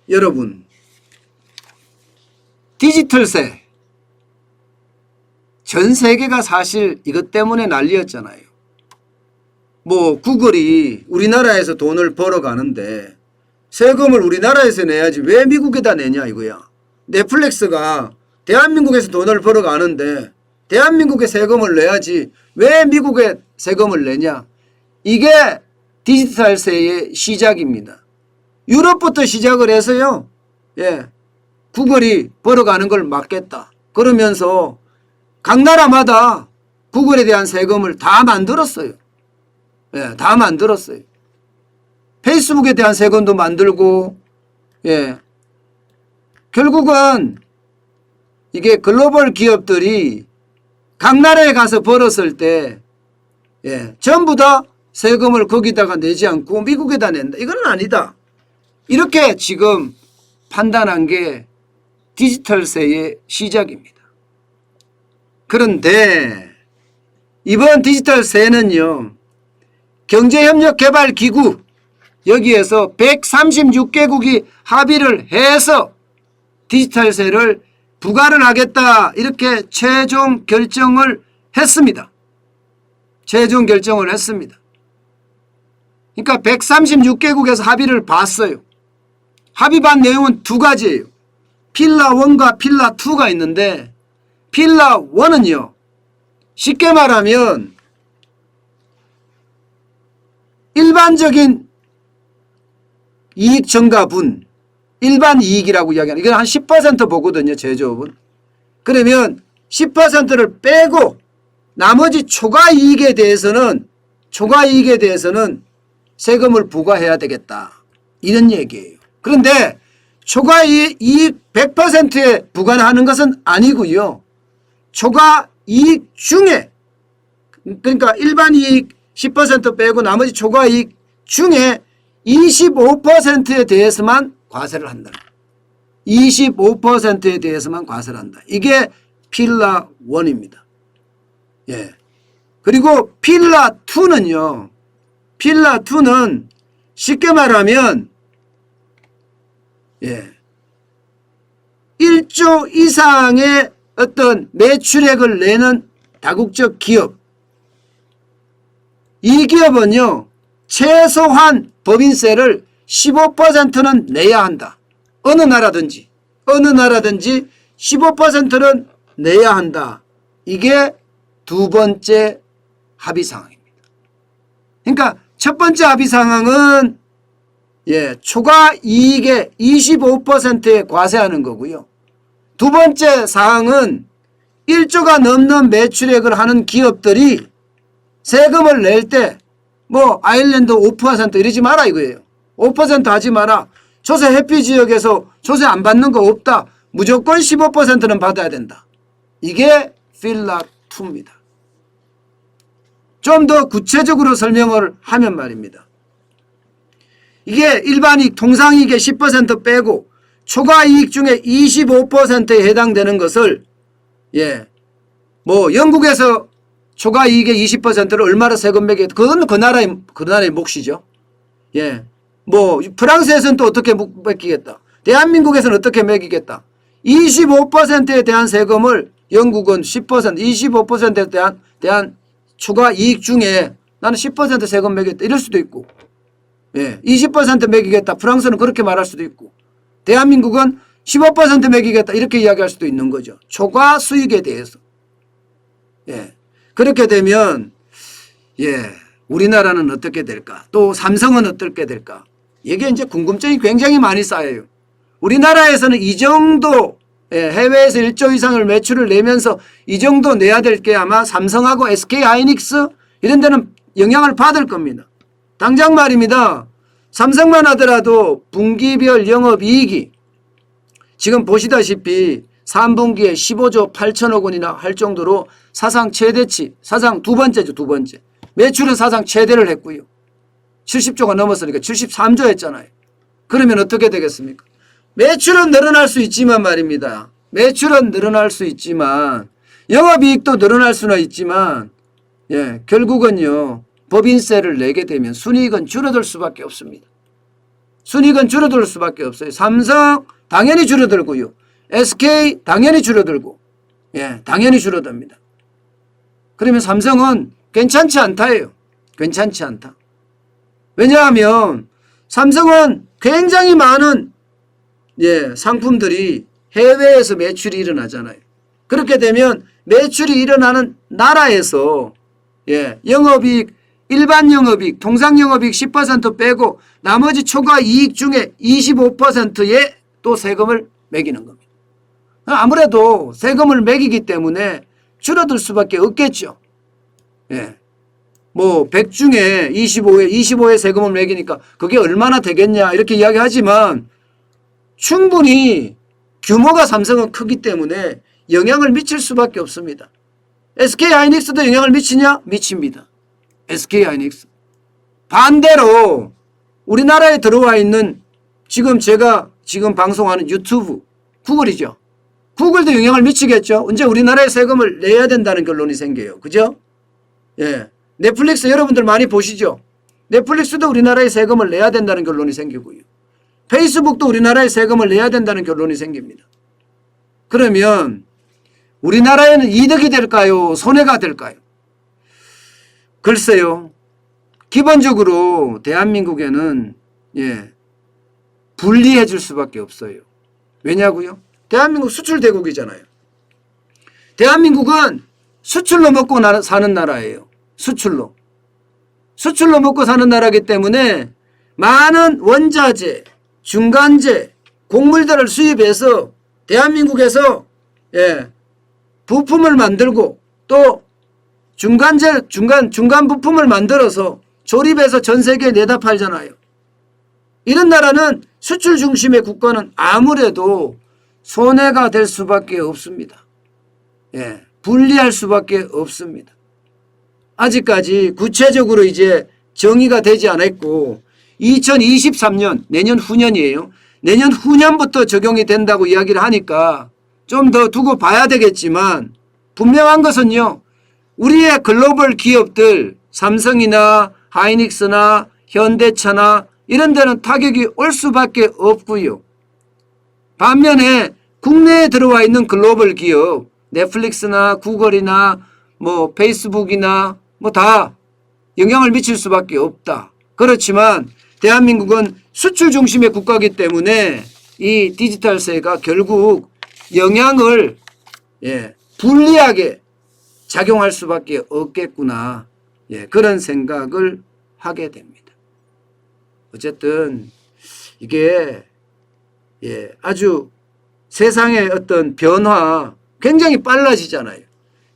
여러분, 디지털세 전 세계가 사실 이것 때문에 난리였잖아요. 뭐 구글이 우리나라에서 돈을 벌어가는데 세금을 우리나라에서 내야지 왜 미국에다 내냐 이거야. 넷플릭스가 대한민국에서 돈을 벌어가는데 대한민국에 세금을 내야지 왜 미국에 세금을 내냐. 이게 디지털세의 시작입니다. 유럽부터 시작을 해서요. 예, 구글이 벌어가는 걸 막겠다. 그러면서 각 나라마다 구글에 대한 세금을 다 만들었어요. 예, 다 만들었어요. 페이스북에 대한 세금도 만들고, 예, 결국은 이게 글로벌 기업들이 각 나라에 가서 벌었을 때, 예, 전부 다 세금을 거기다가 내지 않고 미국에다 낸다. 이건 아니다. 이렇게 지금 판단한 게 디지털세의 시작입니다. 그런데 이번 디지털세는요, 경제협력개발기구 여기에서 136개국이 합의를 해서 디지털세를 부과를 하겠다 이렇게 최종 결정을 했습니다. 최종 결정을 했습니다. 그러니까 136개국에서 합의를 봤어요. 합의반 내용은 두 가지예요. 필라 1과 필라 2가 있는데 필라 1은요. 쉽게 말하면 일반적인 이익 증가분, 일반 이익이라고 이야기하는 이건 한 10% 보거든요. 제조업은. 그러면 10%를 빼고 나머지 초과이익에 대해서는 세금을 부과해야 되겠다. 이런 얘기예요. 그런데 초과이익 100%에 부과하는 것은 아니고요. 초과이익 중에 그러니까 일반이익 10% 빼고 나머지 초과이익 중에 25%에 대해서만 과세를 한다. 25%에 대해서만 과세를 한다. 이게 필라 1입니다. 예. 그리고 필라 2는요. 필라 2는 쉽게 말하면 예. 1조 이상의 어떤 매출액을 내는 다국적 기업. 이 기업은요. 최소한 법인세를 15%는 내야 한다. 어느 나라든지 15%는 내야 한다. 이게 두 번째 합의사항입니다. 그러니까 첫 번째 합의사항은 예, 초과이익의 25%에 과세하는 거고요. 두 번째 사항은 1조가 넘는 매출액을 하는 기업들이 세금을 낼 때 뭐 아일랜드 5% 이러지 마라 이거예요. 5% 하지 마라. 조세 회피 지역에서 조세 안 받는 거 없다. 무조건 15%는 받아야 된다. 이게 필라 2입니다. 좀 더 구체적으로 설명을 하면 말입니다. 이게 일반이익 통상이익의 10% 빼고 초과이익 중에 25%에 해당되는 것을 예, 뭐 영국에서 초과이익의 20%를 얼마나 세금 매기겠다. 그건 그 나라의 몫이죠. 예, 뭐 프랑스에서는 또 어떻게 매기겠다. 대한민국에서는 어떻게 매기겠다. 25%에 대한 세금을 영국은 10%, 25%에 대한 초과이익 중에 나는 10% 세금 매기겠다. 이럴 수도 있고. 예, 20% 매기겠다. 프랑스는 그렇게 말할 수도 있고. 대한민국은 15% 매기겠다. 이렇게 이야기할 수도 있는 거죠. 초과 수익에 대해서. 예. 그렇게 되면 예, 우리나라는 어떻게 될까? 또 삼성은 어떻게 될까? 이게 이제 궁금증이 굉장히 많이 쌓여요. 우리나라에서는 이 정도 예, 해외에서 1조 이상을 매출을 내면서 이 정도 내야 될 게 아마 삼성하고 SK하이닉스 이런 데는 영향을 받을 겁니다. 당장 말입니다. 삼성만 하더라도 분기별 영업이익이 지금 보시다시피 3분기에 15조 8천억 원이나 할 정도로 사상 최대치, 사상 두 번째죠. 두 번째. 매출은 사상 최대를 했고요. 70조가 넘었으니까 73조 했잖아요. 그러면 어떻게 되겠습니까? 매출은 늘어날 수 있지만 말입니다. 매출은 늘어날 수 있지만 영업이익도 늘어날 수는 있지만 예, 결국은요. 법인세를 내게 되면 순이익은 줄어들 수밖에 없습니다. 순이익은 줄어들 수밖에 없어요. 삼성 당연히 줄어들고요. SK 당연히 줄어들고, 예, 당연히 줄어듭니다. 그러면 삼성은 괜찮지 않다예요. 괜찮지 않다. 왜냐하면 삼성은 굉장히 많은, 예, 상품들이 해외에서 매출이 일어나잖아요. 그렇게 되면 매출이 일어나는 나라에서, 예, 영업이익, 일반 영업이익, 통상 영업이익 10% 빼고 나머지 초과 이익 중에 25%에 또 세금을 매기는 겁니다. 아무래도 세금을 매기기 때문에 줄어들 수밖에 없겠죠. 예. 뭐 100 중에 25에 세금을 매기니까 그게 얼마나 되겠냐 이렇게 이야기하지만 충분히 규모가 삼성은 크기 때문에 영향을 미칠 수밖에 없습니다. SK하이닉스도 영향을 미치냐? 미칩니다. SK하이닉스. 반대로 우리나라에 들어와 있는 지금 제가 지금 방송하는 유튜브, 구글이죠. 구글도 영향을 미치겠죠. 언제 우리나라에 세금을 내야 된다는 결론이 생겨요. 그죠? 예. 넷플릭스 여러분들 많이 보시죠. 넷플릭스도 우리나라에 세금을 내야 된다는 결론이 생기고요. 페이스북도 우리나라에 세금을 내야 된다는 결론이 생깁니다. 그러면 우리나라에는 이득이 될까요? 손해가 될까요? 글쎄요. 기본적으로 대한민국에는, 예, 불리해 줄 수밖에 없어요. 왜냐고요? 대한민국 수출 대국이잖아요. 대한민국은 수출로 먹고 사는 나라예요. 수출로. 수출로 먹고 사는 나라이기 때문에 많은 원자재, 중간재, 곡물들을 수입해서 대한민국에서, 예, 부품을 만들고 또 중간 부품을 만들어서 조립해서 전 세계에 내다 팔잖아요. 이런 나라는 수출 중심의 국가는 아무래도 손해가 될 수밖에 없습니다. 예, 불리할 수밖에 없습니다. 아직까지 구체적으로 이제 정의가 되지 않았고 2023년 내년 후년이에요. 내년 후년부터 적용이 된다고 이야기를 하니까 좀 더 두고 봐야 되겠지만 분명한 것은요. 우리의 글로벌 기업들 삼성이나 하이닉스나 현대차나 이런 데는 타격이 올 수밖에 없고요. 반면에 국내에 들어와 있는 글로벌 기업 넷플릭스나 구글이나 뭐 페이스북이나 뭐 다 영향을 미칠 수밖에 없다. 그렇지만 대한민국은 수출 중심의 국가이기 때문에 이 디지털세가 결국 영향을, 예, 불리하게 작용할 수밖에 없겠구나. 예, 그런 생각을 하게 됩니다. 어쨌든 이게, 예, 아주 세상의 어떤 변화 굉장히 빨라지잖아요.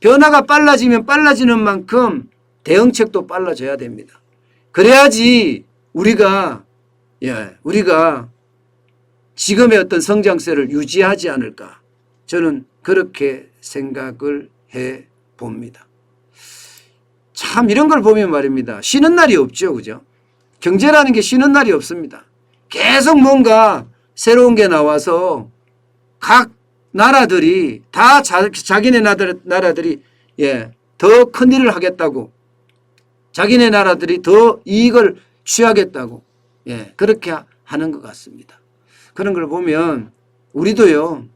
변화가 빨라지면 빨라지는 만큼 대응책도 빨라져야 됩니다. 그래야지 우리가 지금의 어떤 성장세를 유지하지 않을까. 저는 그렇게 생각을 해 봅니다. 참 이런 걸 보면 말입니다. 쉬는 날이 없죠. 그죠? 경제라는 게 쉬는 날이 없습니다. 계속 뭔가 새로운 게 나와서 각 나라들이 다 자기네 나라들이, 예, 더 큰 일을 하겠다고, 자기네 나라들이 더 이익을 취하겠다고, 예, 그렇게 하는 것 같습니다. 그런 걸 보면 우리도요,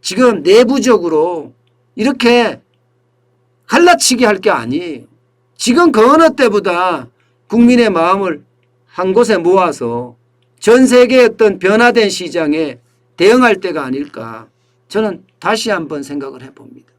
지금 내부적으로 이렇게 갈라치기 할 게 아니에요. 지금 그 어느 때보다 국민의 마음을 한 곳에 모아서 전 세계의 어떤 변화된 시장에 대응할 때가 아닐까. 저는 다시 한번 생각을 해봅니다.